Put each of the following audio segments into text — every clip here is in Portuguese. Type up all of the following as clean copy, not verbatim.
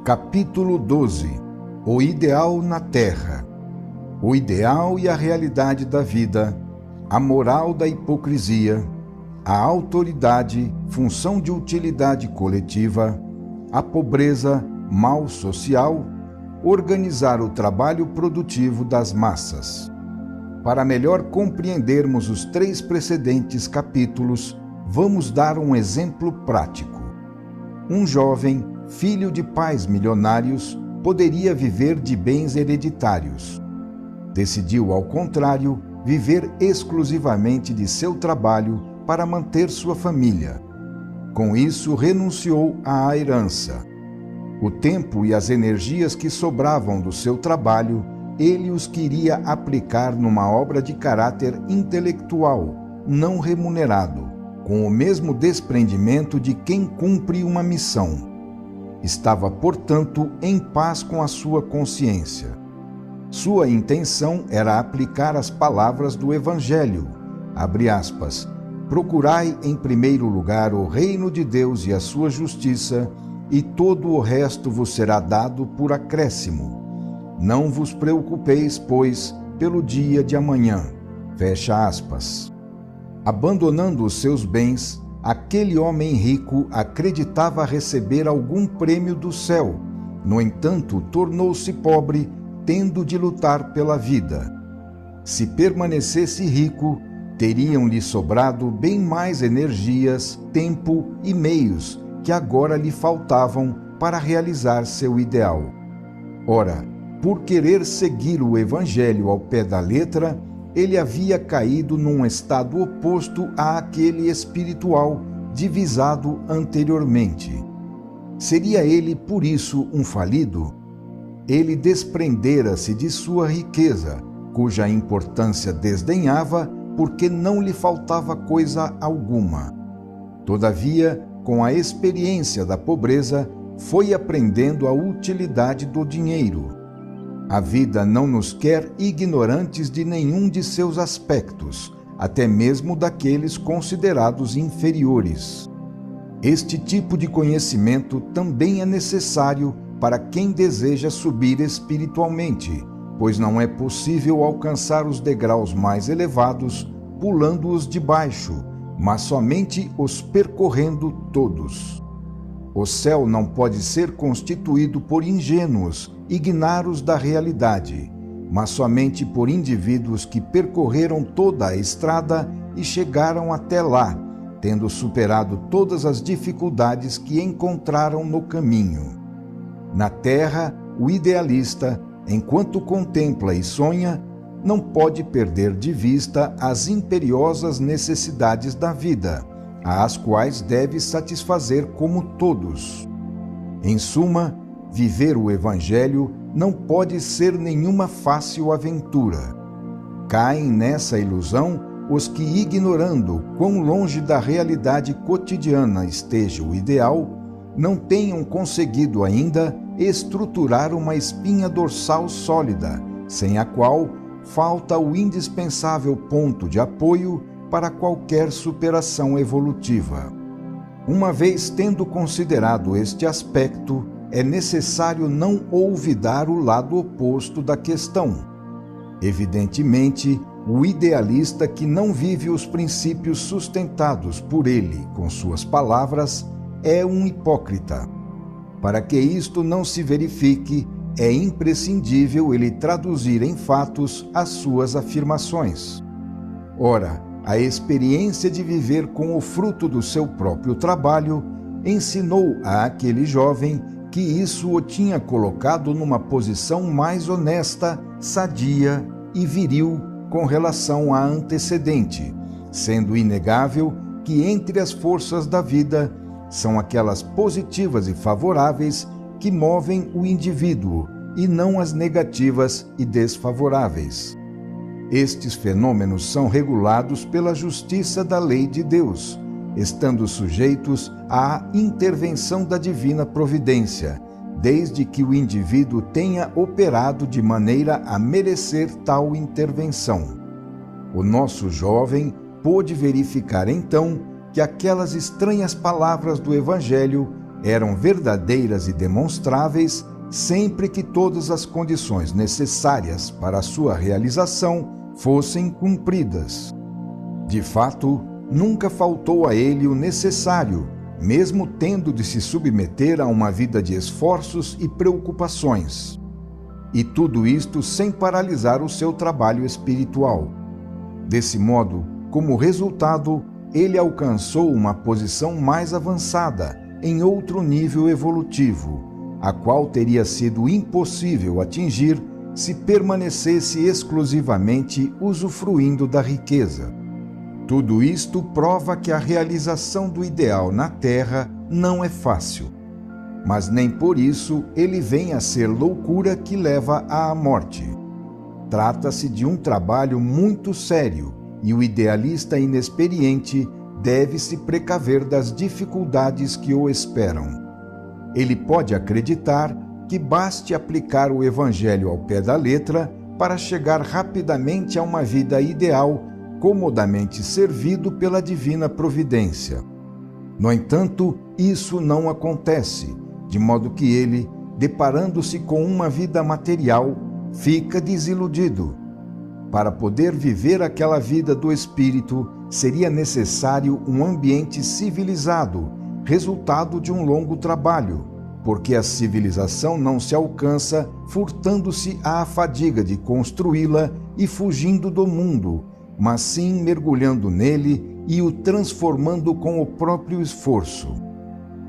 Capítulo 12. O ideal na Terra. O ideal e a realidade da vida, a moral da hipocrisia, a autoridade, função de utilidade coletiva, a pobreza, mal social, organizar o trabalho produtivo das massas. Para melhor compreendermos os 3 precedentes capítulos, vamos dar um exemplo prático. Um jovem, filho de pais milionários, poderia viver de bens hereditários. Decidiu, ao contrário, viver exclusivamente de seu trabalho para manter sua família. Com isso, renunciou à herança. O tempo e as energias que sobravam do seu trabalho, ele os queria aplicar numa obra de caráter intelectual, não remunerado, com o mesmo desprendimento de quem cumpre uma missão. Estava, portanto, em paz com a sua consciência. Sua intenção era aplicar as palavras do Evangelho, abre aspas, procurai em primeiro lugar o reino de Deus e a sua justiça, e todo o resto vos será dado por acréscimo. Não vos preocupeis, pois, pelo dia de amanhã. Fecha aspas. Abandonando os seus bens, aquele homem rico acreditava receber algum prêmio do céu. No entanto, tornou-se pobre, tendo de lutar pela vida. Se permanecesse rico, teriam-lhe sobrado bem mais energias, tempo e meios que agora lhe faltavam para realizar seu ideal. Ora, por querer seguir o Evangelho ao pé da letra, ele havia caído num estado oposto àquele espiritual divisado anteriormente. Seria ele, por isso, um falido? Ele desprendera-se de sua riqueza, cuja importância desdenhava, porque não lhe faltava coisa alguma. Todavia, com a experiência da pobreza, foi aprendendo a utilidade do dinheiro. A vida não nos quer ignorantes de nenhum de seus aspectos, até mesmo daqueles considerados inferiores. Este tipo de conhecimento também é necessário para quem deseja subir espiritualmente, pois não é possível alcançar os degraus mais elevados pulando-os de baixo, mas somente os percorrendo todos. O céu não pode ser constituído por ingênuos, ignaros da realidade, mas somente por indivíduos que percorreram toda a estrada e chegaram até lá, tendo superado todas as dificuldades que encontraram no caminho. Na terra, o idealista, enquanto contempla e sonha, não pode perder de vista as imperiosas necessidades da vida, às quais deve satisfazer como todos. Em suma, viver o Evangelho não pode ser nenhuma fácil aventura. Caem nessa ilusão os que, ignorando quão longe da realidade cotidiana esteja o ideal, não tenham conseguido ainda estruturar uma espinha dorsal sólida, sem a qual falta o indispensável ponto de apoio para qualquer superação evolutiva. Uma vez tendo considerado este aspecto, é necessário não olvidar o lado oposto da questão. Evidentemente, o idealista que não vive os princípios sustentados por ele com suas palavras é um hipócrita. Para que isto não se verifique, é imprescindível ele traduzir em fatos as suas afirmações. Ora, a experiência de viver com o fruto do seu próprio trabalho ensinou a aquele jovem que isso o tinha colocado numa posição mais honesta, sadia e viril com relação à antecedente, sendo inegável que entre as forças da vida são aquelas positivas e favoráveis que movem o indivíduo e não as negativas e desfavoráveis. Estes fenômenos são regulados pela justiça da lei de Deus, estando sujeitos à intervenção da divina providência, desde que o indivíduo tenha operado de maneira a merecer tal intervenção. O nosso jovem pôde verificar então que aquelas estranhas palavras do Evangelho eram verdadeiras e demonstráveis sempre que todas as condições necessárias para a sua realização fossem cumpridas. De fato, nunca faltou a ele o necessário, mesmo tendo de se submeter a uma vida de esforços e preocupações. E tudo isto sem paralisar o seu trabalho espiritual. Desse modo, como resultado, ele alcançou uma posição mais avançada, em outro nível evolutivo, a qual teria sido impossível atingir se permanecesse exclusivamente usufruindo da riqueza. Tudo isto prova que a realização do ideal na Terra não é fácil, mas nem por isso ele vem a ser loucura que leva à morte. Trata-se de um trabalho muito sério e o idealista inexperiente deve se precaver das dificuldades que o esperam. Ele pode acreditar que baste aplicar o Evangelho ao pé da letra para chegar rapidamente a uma vida ideal, comodamente servido pela divina providência. No entanto, isso não acontece, de modo que ele, deparando-se com uma vida material, fica desiludido. Para poder viver aquela vida do espírito, seria necessário um ambiente civilizado, resultado de um longo trabalho, porque a civilização não se alcança furtando-se à fadiga de construí-la e fugindo do mundo, mas sim mergulhando nele e o transformando com o próprio esforço.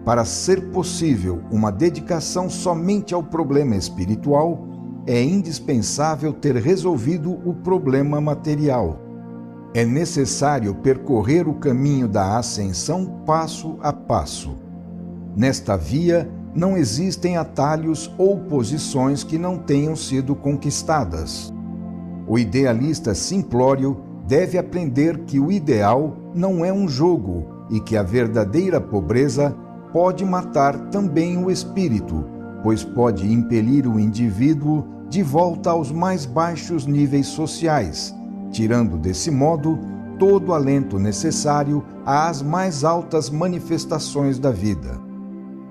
Para ser possível uma dedicação somente ao problema espiritual, é indispensável ter resolvido o problema material. É necessário percorrer o caminho da ascensão passo a passo. Nesta via, não existem atalhos ou posições que não tenham sido conquistadas. O idealista simplório deve aprender que o ideal não é um jogo e que a verdadeira pobreza pode matar também o espírito, pois pode impelir o indivíduo de volta aos mais baixos níveis sociais, tirando desse modo todo o alento necessário às mais altas manifestações da vida.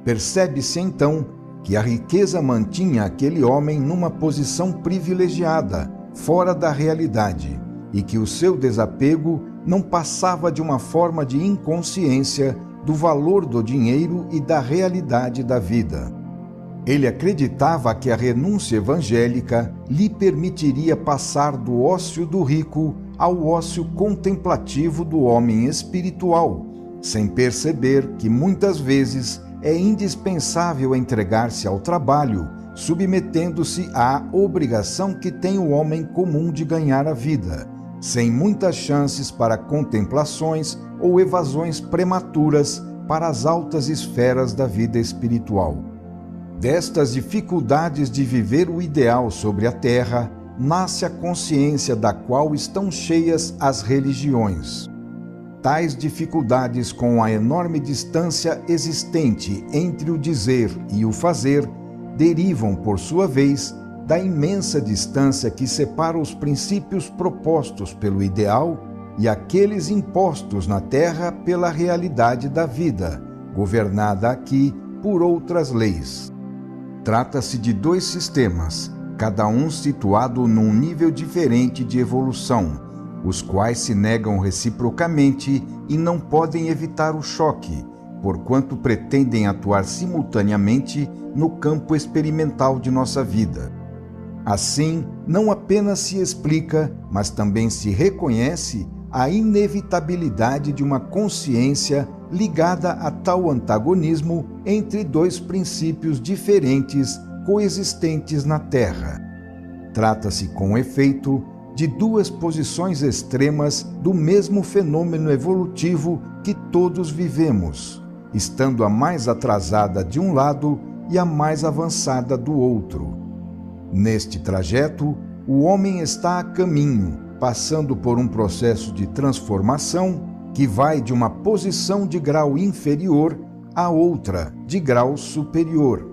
Percebe-se então que a riqueza mantinha aquele homem numa posição privilegiada, fora da realidade, e que o seu desapego não passava de uma forma de inconsciência do valor do dinheiro e da realidade da vida. Ele acreditava que a renúncia evangélica lhe permitiria passar do ócio do rico ao ócio contemplativo do homem espiritual, sem perceber que muitas vezes é indispensável entregar-se ao trabalho, submetendo-se à obrigação que tem o homem comum de ganhar a vida, sem muitas chances para contemplações ou evasões prematuras para as altas esferas da vida espiritual. Destas dificuldades de viver o ideal sobre a terra, nasce a consciência da qual estão cheias as religiões. Tais dificuldades, com a enorme distância existente entre o dizer e o fazer, derivam, por sua vez, da imensa distância que separa os princípios propostos pelo ideal e aqueles impostos na terra pela realidade da vida, governada aqui por outras leis. Trata-se de dois sistemas, cada um situado num nível diferente de evolução, os quais se negam reciprocamente e não podem evitar o choque, porquanto pretendem atuar simultaneamente no campo experimental de nossa vida. Assim, não apenas se explica, mas também se reconhece a inevitabilidade de uma consciência ligada a tal antagonismo entre dois princípios diferentes coexistentes na Terra. Trata-se, com efeito, de duas posições extremas do mesmo fenômeno evolutivo que todos vivemos, estando a mais atrasada de um lado e a mais avançada do outro. Neste trajeto, o homem está a caminho, passando por um processo de transformação que vai de uma posição de grau inferior a outra de grau superior.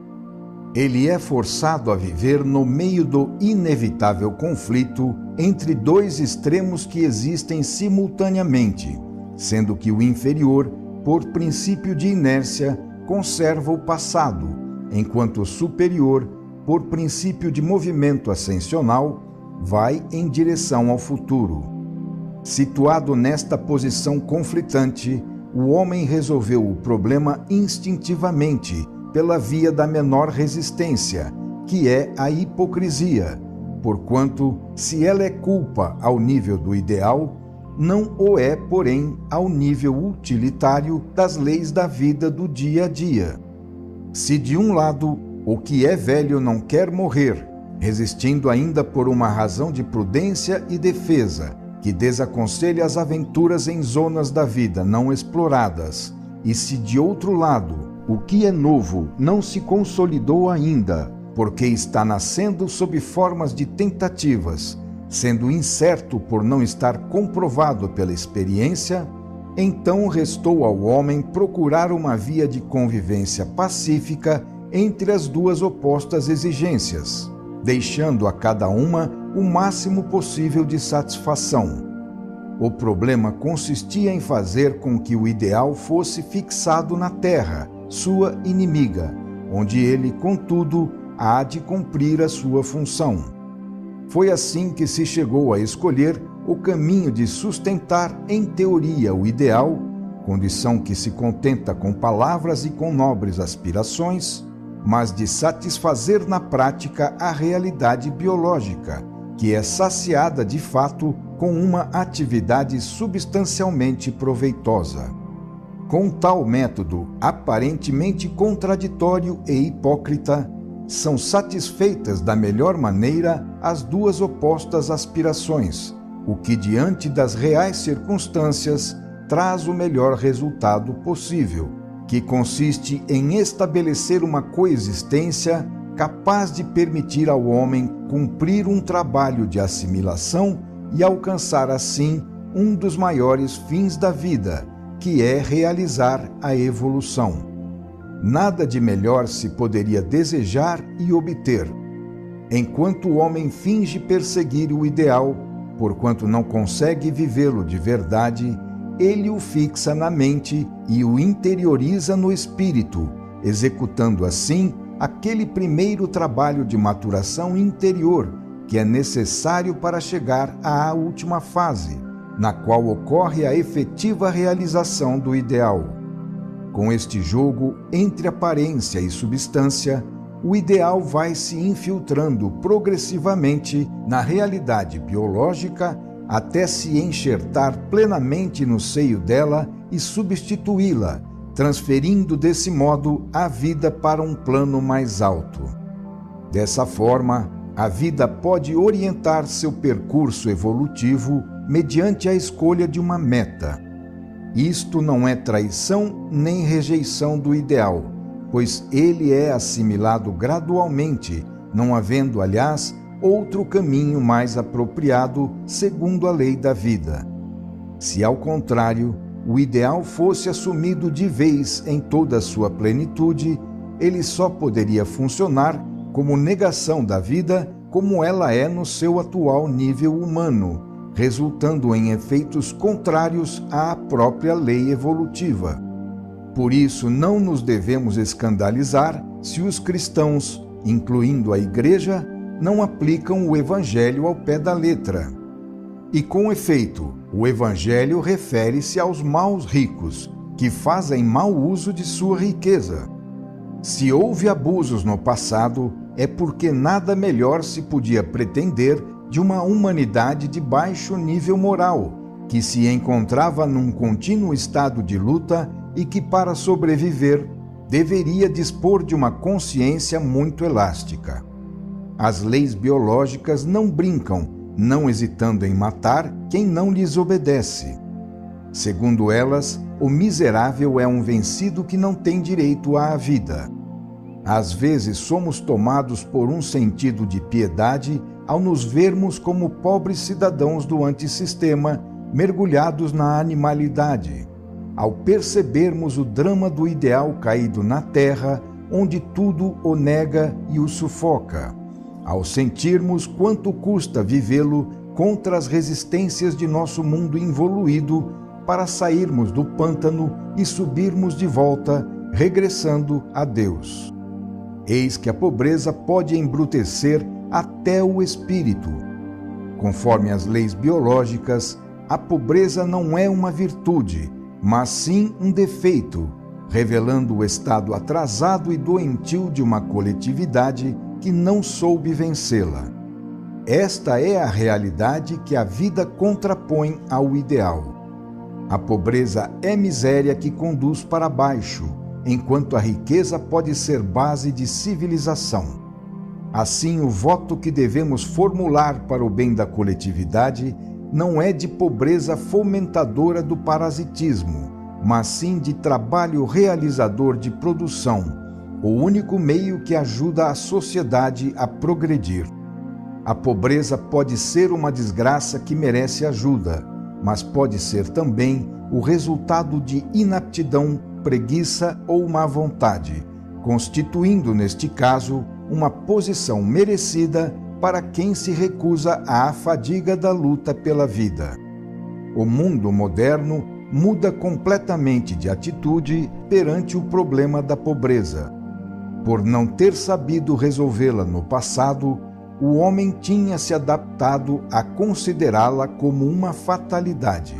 Ele é forçado a viver no meio do inevitável conflito entre dois extremos que existem simultaneamente, sendo que o inferior, por princípio de inércia, conserva o passado, enquanto o superior, por princípio de movimento ascensional, vai em direção ao futuro. Situado nesta posição conflitante, o homem resolveu o problema instintivamente, pela via da menor resistência, que é a hipocrisia, porquanto, se ela é culpa ao nível do ideal, não o é, porém, ao nível utilitário das leis da vida do dia a dia. Se de um lado, o que é velho não quer morrer, resistindo ainda por uma razão de prudência e defesa, que desaconselha as aventuras em zonas da vida não exploradas, e se de outro lado, o que é novo não se consolidou ainda, porque está nascendo sob formas de tentativas, sendo incerto por não estar comprovado pela experiência, então restou ao homem procurar uma via de convivência pacífica entre as duas opostas exigências, deixando a cada uma o máximo possível de satisfação. O problema consistia em fazer com que o ideal fosse fixado na terra, sua inimiga, onde ele, contudo, há de cumprir a sua função. Foi assim que se chegou a escolher o caminho de sustentar em teoria o ideal, condição que se contenta com palavras e com nobres aspirações, mas de satisfazer na prática a realidade biológica, que é saciada de fato com uma atividade substancialmente proveitosa. Com tal método aparentemente contraditório e hipócrita, são satisfeitas da melhor maneira as duas opostas aspirações, o que diante das reais circunstâncias traz o melhor resultado possível, que consiste em estabelecer uma coexistência capaz de permitir ao homem cumprir um trabalho de assimilação e alcançar assim um dos maiores fins da vida, que é realizar a evolução. Nada de melhor se poderia desejar e obter. Enquanto o homem finge perseguir o ideal, porquanto não consegue vivê-lo de verdade, ele o fixa na mente e o interioriza no espírito, executando assim aquele primeiro trabalho de maturação interior que é necessário para chegar à última fase, na qual ocorre a efetiva realização do ideal. Com este jogo entre aparência e substância, o ideal vai se infiltrando progressivamente na realidade biológica até se enxertar plenamente no seio dela e substituí-la, transferindo desse modo a vida para um plano mais alto. Dessa forma, a vida pode orientar seu percurso evolutivo mediante a escolha de uma meta. Isto não é traição nem rejeição do ideal, pois ele é assimilado gradualmente, não havendo, aliás, outro caminho mais apropriado segundo a lei da vida. Se, ao contrário, o ideal fosse assumido de vez em toda a sua plenitude, ele só poderia funcionar como negação da vida como ela é no seu atual nível humano, resultando em efeitos contrários à própria lei evolutiva. Por isso, não nos devemos escandalizar se os cristãos, incluindo a Igreja, não aplicam o Evangelho ao pé da letra. E, com efeito, o Evangelho refere-se aos maus ricos, que fazem mau uso de sua riqueza. Se houve abusos no passado, é porque nada melhor se podia pretender de uma humanidade de baixo nível moral, que se encontrava num contínuo estado de luta e que, para sobreviver, deveria dispor de uma consciência muito elástica. As leis biológicas não brincam, não hesitando em matar quem não lhes obedece. Segundo elas, o miserável é um vencido que não tem direito à vida. Às vezes somos tomados por um sentido de piedade ao nos vermos como pobres cidadãos do antissistema, mergulhados na animalidade, ao percebermos o drama do ideal caído na terra, onde tudo o nega e o sufoca, ao sentirmos quanto custa vivê-lo contra as resistências de nosso mundo involuído para sairmos do pântano e subirmos de volta regressando a Deus. Eis que a pobreza pode embrutecer até o espírito. Conforme as leis biológicas, a pobreza não é uma virtude, mas sim um defeito, revelando o estado atrasado e doentio de uma coletividade que não soube vencê-la. Esta é a realidade que a vida contrapõe ao ideal. A pobreza é miséria que conduz para baixo, enquanto a riqueza pode ser base de civilização. Assim, o voto que devemos formular para o bem da coletividade não é de pobreza fomentadora do parasitismo, mas sim de trabalho realizador de produção, o único meio que ajuda a sociedade a progredir. A pobreza pode ser uma desgraça que merece ajuda, mas pode ser também o resultado de inaptidão, preguiça ou má vontade, constituindo, neste caso, uma posição merecida para quem se recusa à fadiga da luta pela vida. O mundo moderno muda completamente de atitude perante o problema da pobreza. Por não ter sabido resolvê-la no passado, o homem tinha se adaptado a considerá-la como uma fatalidade.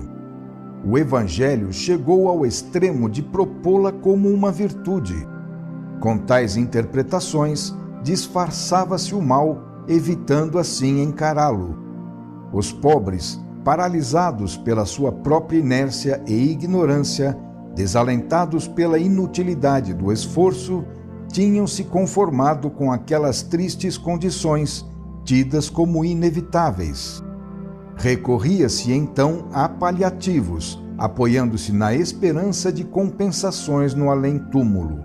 O Evangelho chegou ao extremo de propô-la como uma virtude. Com tais interpretações, disfarçava-se o mal, evitando assim encará-lo. Os pobres, paralisados pela sua própria inércia e ignorância, desalentados pela inutilidade do esforço, tinham se conformado com aquelas tristes condições, tidas como inevitáveis. Recorria-se então a paliativos, apoiando-se na esperança de compensações no além-túmulo.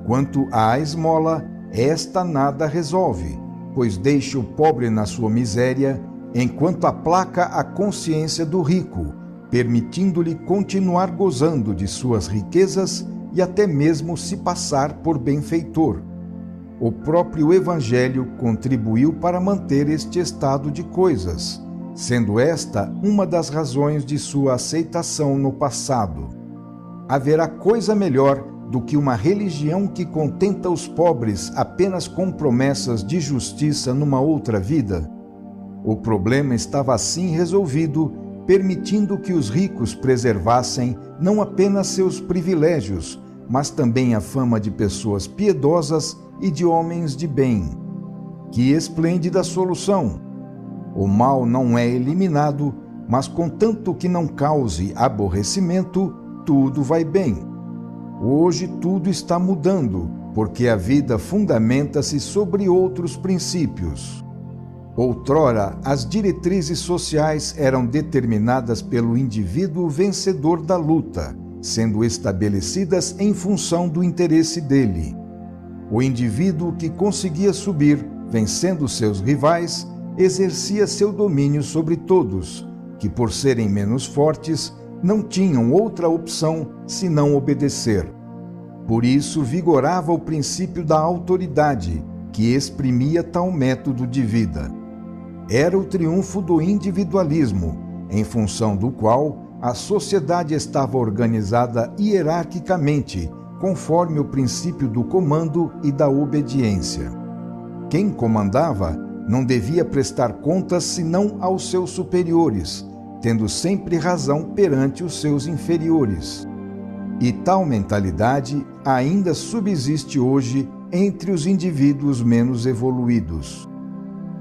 Quanto à esmola, esta nada resolve, pois deixa o pobre na sua miséria, enquanto aplaca a consciência do rico, permitindo-lhe continuar gozando de suas riquezas e até mesmo se passar por benfeitor. O próprio Evangelho contribuiu para manter este estado de coisas, sendo esta uma das razões de sua aceitação no passado. Haverá coisa melhor do que uma religião que contenta os pobres apenas com promessas de justiça numa outra vida? O problema estava assim resolvido, permitindo que os ricos preservassem não apenas seus privilégios, mas também a fama de pessoas piedosas e de homens de bem. Que esplêndida solução! O mal não é eliminado, mas contanto que não cause aborrecimento, tudo vai bem. Hoje tudo está mudando, porque a vida fundamenta-se sobre outros princípios. Outrora, as diretrizes sociais eram determinadas pelo indivíduo vencedor da luta, sendo estabelecidas em função do interesse dele. O indivíduo que conseguia subir, vencendo seus rivais, exercia seu domínio sobre todos, que por serem menos fortes, não tinham outra opção senão obedecer. Por isso vigorava o princípio da autoridade, que exprimia tal método de vida. Era o triunfo do individualismo, em função do qual a sociedade estava organizada hierarquicamente, conforme o princípio do comando e da obediência. Quem comandava não devia prestar contas senão aos seus superiores, tendo sempre razão perante os seus inferiores. E tal mentalidade ainda subsiste hoje entre os indivíduos menos evoluídos.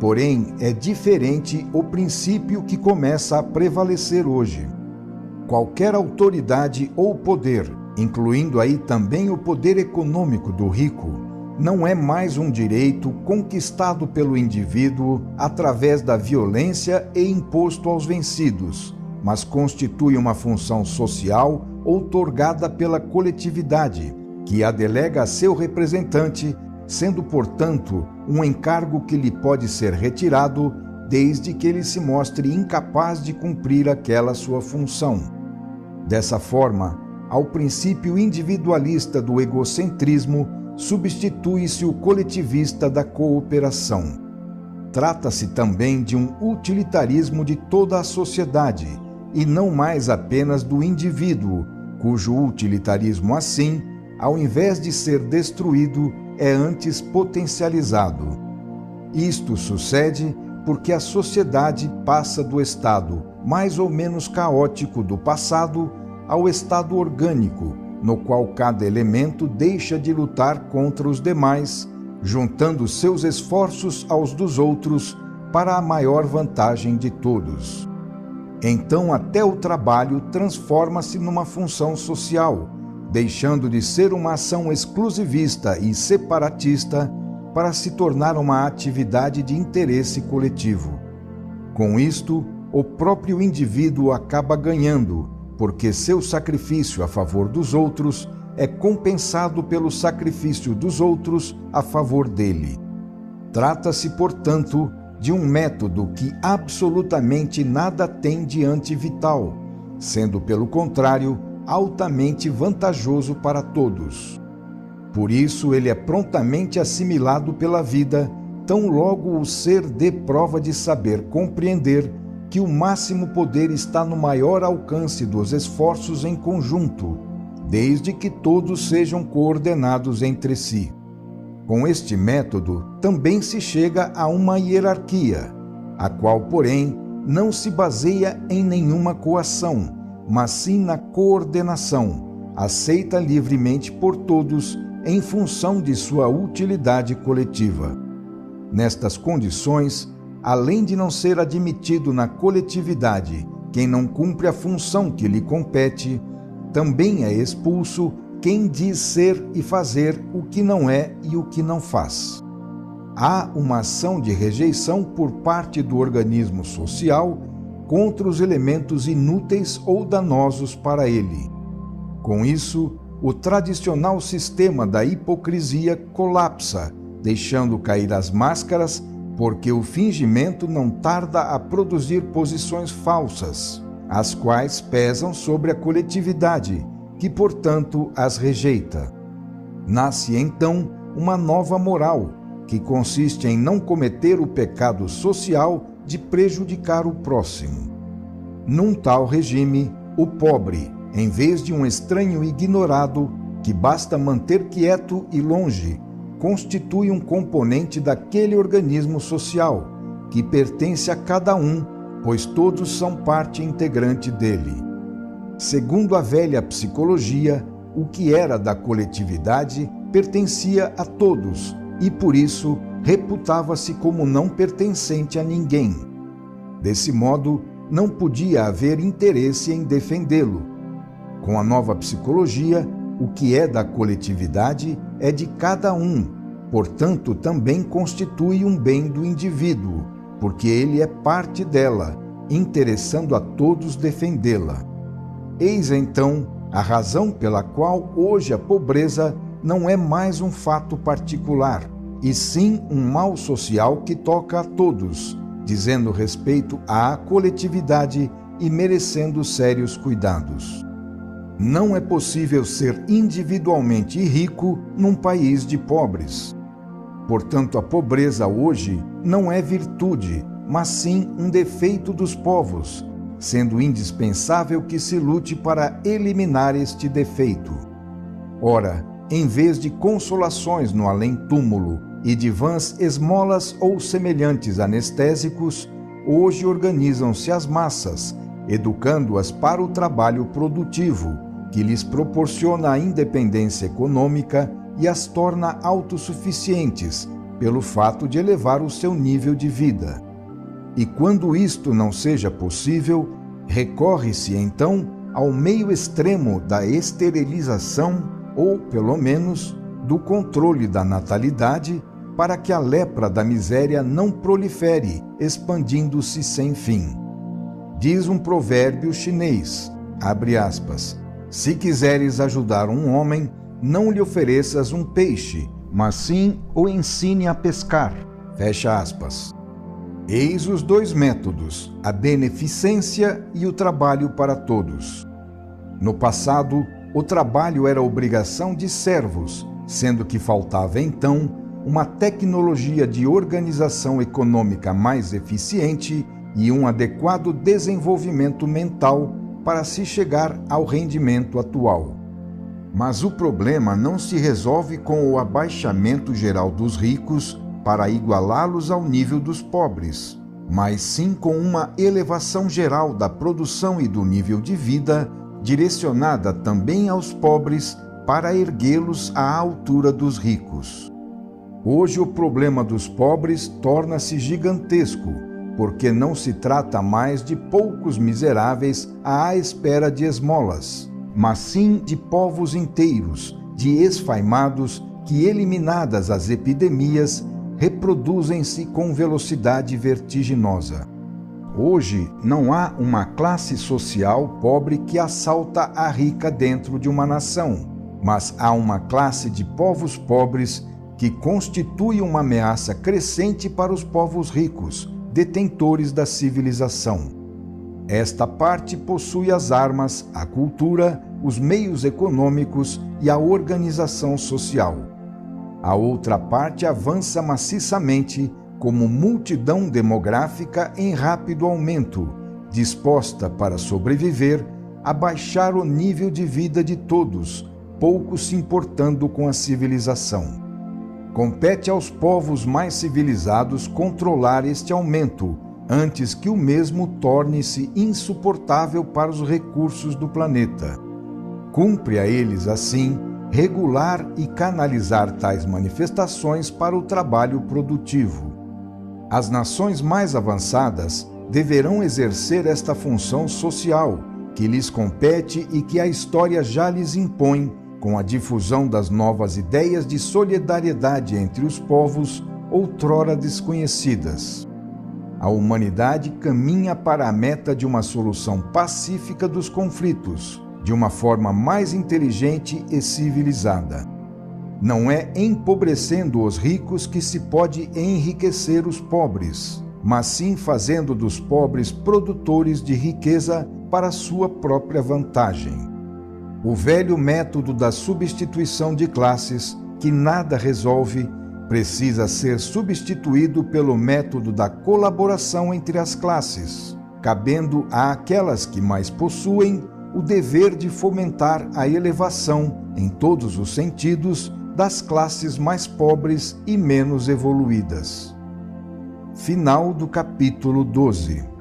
Porém, é diferente o princípio que começa a prevalecer hoje. Qualquer autoridade ou poder, incluindo aí também o poder econômico do rico, não é mais um direito conquistado pelo indivíduo através da violência e imposto aos vencidos, mas constitui uma função social outorgada pela coletividade, que a delega a seu representante, sendo, portanto, um encargo que lhe pode ser retirado desde que ele se mostre incapaz de cumprir aquela sua função. Dessa forma, ao princípio individualista do egocentrismo substitui-se o coletivista da cooperação. Trata-se também de um utilitarismo de toda a sociedade, e não mais apenas do indivíduo, cujo utilitarismo, assim, ao invés de ser destruído, é antes potencializado. Isto sucede porque a sociedade passa do estado mais ou menos caótico do passado ao estado orgânico, no qual cada elemento deixa de lutar contra os demais, juntando seus esforços aos dos outros para a maior vantagem de todos. Então, até o trabalho transforma-se numa função social, deixando de ser uma ação exclusivista e separatista para se tornar uma atividade de interesse coletivo. Com isto, o próprio indivíduo acaba ganhando, porque seu sacrifício a favor dos outros é compensado pelo sacrifício dos outros a favor dele. Trata-se, portanto, de um método que absolutamente nada tem de antivital, sendo, pelo contrário, altamente vantajoso para todos. Por isso, ele é prontamente assimilado pela vida, tão logo o ser dê prova de saber compreender que o máximo poder está no maior alcance dos esforços em conjunto, desde que todos sejam coordenados entre si. Com este método, também se chega a uma hierarquia, a qual, porém, não se baseia em nenhuma coação, mas sim na coordenação, aceita livremente por todos em função de sua utilidade coletiva. Nestas condições, além de não ser admitido na coletividade quem não cumpre a função que lhe compete, também é expulso quem diz ser e fazer o que não é e o que não faz. Há uma ação de rejeição por parte do organismo social contra os elementos inúteis ou danosos para ele. Com isso, o tradicional sistema da hipocrisia colapsa, deixando cair as máscaras, porque o fingimento não tarda a produzir posições falsas, as quais pesam sobre a coletividade, que, portanto, as rejeita. Nasce, então, uma nova moral, que consiste em não cometer o pecado social de prejudicar o próximo. Num tal regime, o pobre, em vez de um estranho ignorado, que basta manter quieto e longe, constitui um componente daquele organismo social, que pertence a cada um, pois todos são parte integrante dele. Segundo a velha psicologia, o que era da coletividade pertencia a todos e, por isso, reputava-se como não pertencente a ninguém. Desse modo, não podia haver interesse em defendê-lo. Com a nova psicologia, o que é da coletividade é de cada um, portanto, também constitui um bem do indivíduo, porque ele é parte dela, interessando a todos defendê-la. Eis então a razão pela qual hoje a pobreza não é mais um fato particular, e sim um mal social que toca a todos, dizendo respeito à coletividade e merecendo sérios cuidados. Não é possível ser individualmente rico num país de pobres. Portanto, a pobreza hoje não é virtude, mas sim um defeito dos povos, sendo indispensável que se lute para eliminar este defeito. Ora, em vez de consolações no além-túmulo e de vãs esmolas ou semelhantes anestésicos, hoje organizam-se as massas, educando-as para o trabalho produtivo, que lhes proporciona a independência econômica e as torna autossuficientes, pelo fato de elevar o seu nível de vida. E quando isto não seja possível, recorre-se então ao meio extremo da esterilização ou, pelo menos, do controle da natalidade, para que a lepra da miséria não prolifere, expandindo-se sem fim. Diz um provérbio chinês, abre aspas, se quiseres ajudar um homem, não lhe ofereças um peixe, mas sim o ensine a pescar, fecha aspas. Eis os dois métodos, a beneficência e o trabalho para todos. No passado, o trabalho era obrigação de servos, sendo que faltava então uma tecnologia de organização econômica mais eficiente e um adequado desenvolvimento mental para se chegar ao rendimento atual. Mas o problema não se resolve com o abaixamento geral dos ricos para igualá-los ao nível dos pobres, mas sim com uma elevação geral da produção e do nível de vida, direcionada também aos pobres para erguê-los à altura dos ricos. Hoje o problema dos pobres torna-se gigantesco, porque não se trata mais de poucos miseráveis à espera de esmolas, mas sim de povos inteiros, de esfaimados que, eliminadas as epidemias, reproduzem-se com velocidade vertiginosa. Hoje não há uma classe social pobre que assalta a rica dentro de uma nação, mas há uma classe de povos pobres que constitui uma ameaça crescente para os povos ricos, detentores da civilização. Esta parte possui as armas, a cultura, os meios econômicos e a organização social. A outra parte avança maciçamente como multidão demográfica em rápido aumento, disposta para sobreviver a baixar o nível de vida de todos, pouco se importando com a civilização. Compete aos povos mais civilizados controlar este aumento, antes que o mesmo torne-se insuportável para os recursos do planeta. Cumpre a eles, assim, regular e canalizar tais manifestações para o trabalho produtivo. As nações mais avançadas deverão exercer esta função social, que lhes compete e que a história já lhes impõe, com a difusão das novas ideias de solidariedade entre os povos outrora desconhecidas. A humanidade caminha para a meta de uma solução pacífica dos conflitos, de uma forma mais inteligente e civilizada. Não é empobrecendo os ricos que se pode enriquecer os pobres, mas sim fazendo dos pobres produtores de riqueza para sua própria vantagem. O velho método da substituição de classes, que nada resolve, precisa ser substituído pelo método da colaboração entre as classes, cabendo àquelas que mais possuem o dever de fomentar a elevação, em todos os sentidos, das classes mais pobres e menos evoluídas. Final do capítulo 12.